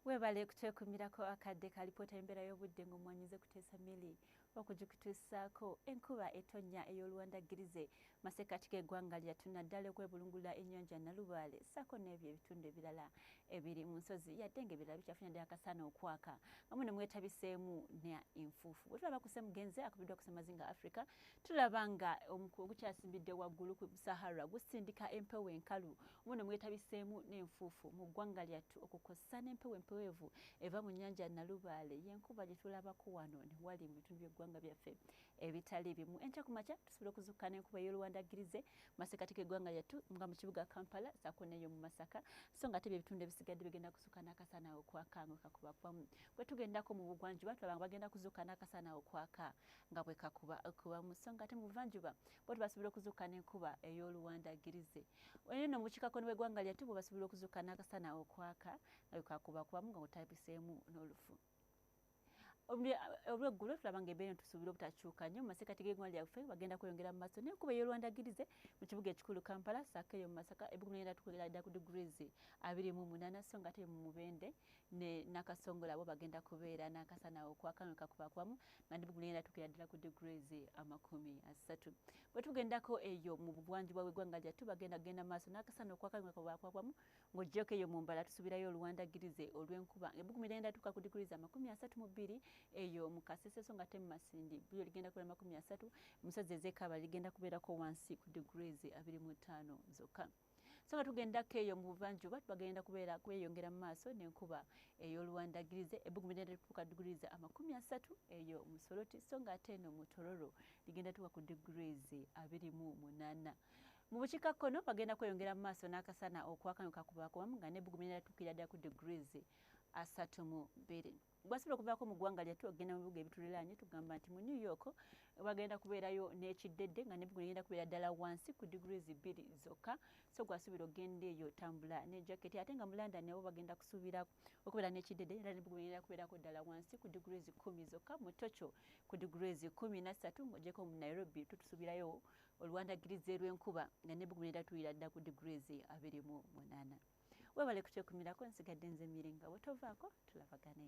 Webale kutwekumirako akadde ka lipoota embeera y'obudde ng'omwanyize kuteesa mili okugikutuusaako enkuba etonnya ey'oluwandagirize masekkati g'eggwanga lyattu naddala okwebulungulula ennyanja Nalubaale ssaako n'ebyo ebitundu ebirala ebiri mu nsozi yadde ng'ebirala bikyafuna ddala akasana okwaka amu ne mwetabiseemu ne enfuufu. Bwe tulaba ku ssemugenzi akubiddwa ku ssemazinga Africa tulaba nga omukungu gukyasimbidde waggulu ku Sahara gusindika empewo enkalu amu ne mwetabiseemu n'enfuufu mu ggwanga lyattu okukosa n'empewo empeweevu eva mu nnyanja Nalubaale y'enkuba gye tulabako wano ne wali mu bitundu by'eggwanga byaffe ebitali bimu. Enkya ku makya tusobola okuzuukuka n'enkuba ey'oluwandagirize masekkati g'eggwanga lyattu nga mu kibuga Kampala ssaako n'eyo mu Masaka so nga ate ebitundu ebisigadde bigenda kuzuukuka n'akasana okwaka nga kakubakubamu. Bwe tugendako mu bugwanjuba tulaba nga bagenda kuzuukuka n'akasana okwaka nga bwe kakubakubamu so nga ate mu buvanjuba bo tubasobola okuzuukuka n'enkuba ey'oluwandagirize. Eno mu bukiikakkono bw'eggwanga lyattu bo basobola okuzuukuka n'akasana okwaka nga bwe kakubakubamu nga utabiseemu n'olufu. Olweggulo tulaba nga embeera tusuubira obutakyuka nnyo mu masekkati g'eggwanga lyaffe bagenda kweyongera mu maaso n'enkuba ey'oluwandagirize mu kibuga ekikulu Kampala ssaako eyo mu Masaka ebugumira tukwera ddala ku degrees 28 so nga ate mu Mubende ne Nakasongola bo bagenda kubeera n'akasana okwaka nga kakubakubamu nga ndibugumira tukwera ddala ku degrees 30. Bwe tugendako eyo mu buvanjuba bw'eggwanga lyattu bagenda kugenda mu maaso n'akasana okwaka nga kakubakubamu ng'oggyeko eyo mu mbala tusuubirayo oluwandagirize olw'enkuba ebugumira tuka ku degrees 32 eyo mu Kasese so nga ate mu Masindi byo ligenda kubeera 30 musozi ez'Ekaaba ligenda kubeerako wansi ku degrees 25 zokka. So nga tugendako eyo mu buvanjuba bagenda kubeera kweyongera mu maaso n'enkuba ey'oluwandagirize ebugumira tuka degrees 30 eyo mu Soroti so nga ate eno mu Tororo ligenda tuka ku degrees 28. Mu bukiikakkono bagenda kweyongera mu maaso n'akasana okwaka nga kakubakubamu nga n'ebugumira tukira ddala ku degrees 32. Bwasobola okuvaako mu ggwanga lyattu okugenda mu bibuga ebituliraanye tugamba nti mu New York bagenda kubeerayo n'ekiddedde nga n'ebugumira ligenda kubeera ddala wansi ku degrees 2 zokka so gwasuubira ogenda eyo tambula ne jaketi ate nga mu London nabo bagenda kusuubira okubeera n'ekiddedde era n'ebugumira ligenda kubeerako ddala wansi ku degrees 10 zokka mu Tokyo ku degrees 13 ng'ogyeko mu Nairobi tusuubirayo oluwandagirize lw'enkuba nga n'ebugumira tuyiira ddala ku degrees 28. Webale kukyekumirako nsigadde nze Miringa bwe tovaako tulabagane.